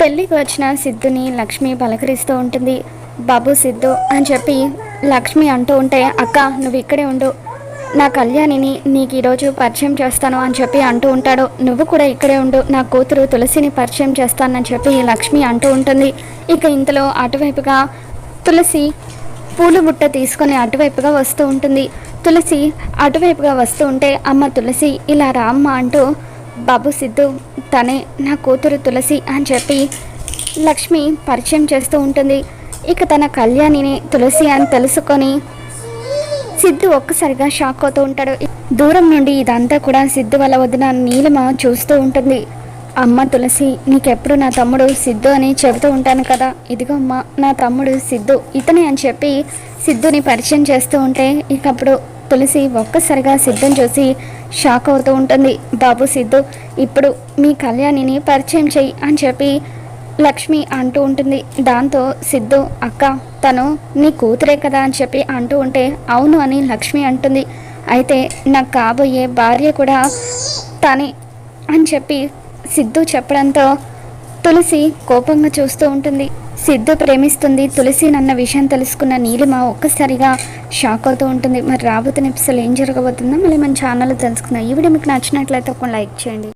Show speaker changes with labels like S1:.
S1: పెళ్ళికి వచ్చిన సిద్ధుని లక్ష్మి పలకరిస్తూ ఉంటుంది. బాబు సిద్ధు అని చెప్పి లక్ష్మి అంటూ ఉంటే, అక్క నువ్వు ఇక్కడే ఉండు, నా కళ్యాణిని నీకు ఈరోజు పరిచయం చేస్తాను అని చెప్పి అంటూ ఉంటాడు. నువ్వు కూడా ఇక్కడే ఉండు, నా కూతురు తులసిని పరిచయం చేస్తానని చెప్పి లక్ష్మి అంటూ ఉంటుంది. ఇక ఇంతలో అటువైపుగా తులసి పూలు బుట్ట తీసుకొని అటువైపుగా వస్తూ ఉంటుంది. తులసి అటువైపుగా వస్తూ ఉంటే, అమ్మ తులసి ఇలా రామ్మ అంటూ బాబు సిద్ధు తనే నా కూతురు తులసి అని చెప్పి లక్ష్మి పరిచయం చేస్తూ ఉంటుంది. ఇక తన కళ్యాణిని తులసి అని తెలుసుకొని సిద్ధు ఒక్కసారిగా షాక్ అవుతూ ఉంటాడు. దూరం నుండి ఇదంతా కూడా సిద్ధు వాళ్ళ వదిన నీలిమ చూస్తూ ఉంటుంది. అమ్మ తులసి, నీకెప్పుడు నా తమ్ముడు సిద్ధు అని చెబుతూ ఉంటాను కదా, ఇదిగో అమ్మ నా తమ్ముడు సిద్ధు, ఇతనే అని చెప్పి సిద్ధుని పరిచయం చేస్తూ ఉంటే, ఇక అప్పుడు తులసి ఒక్కసారిగా సిద్ధుని చూసి షాక్ అవుతూ ఉంటుంది. బాబు సిద్ధు, ఇప్పుడు మీ కళ్యాణిని పరిచయం చెయ్యి అని చెప్పి లక్ష్మి అంటూ ఉంటుంది. దాంతో సిద్ధు, అక్క తను నీ కూతురే కదా అని చెప్పి అంటూ ఉంటే, అవును అని లక్ష్మి అంటుంది. అయితే నాకు కాబోయే భార్య కూడా తనే అని చెప్పి సిద్ధు చెప్పడంతో తులసి కోపంగా చూస్తూ ఉంటుంది. సిద్ధు ప్రేమిస్తుంది తులసి అన్న విషయం తెలుసుకున్న నీలిమ ఒక్కసారిగా షాక్ అవుతూ ఉంటుంది. మరి రాబోతున్న ఎపిసోడ్ ఏం జరగబోతుందో మళ్ళీ మన ఛానల్లో తెలుసుకుందాం. ఈ వీడియో మీకు నచ్చినట్లయితే ఒక లైక్ చేయండి.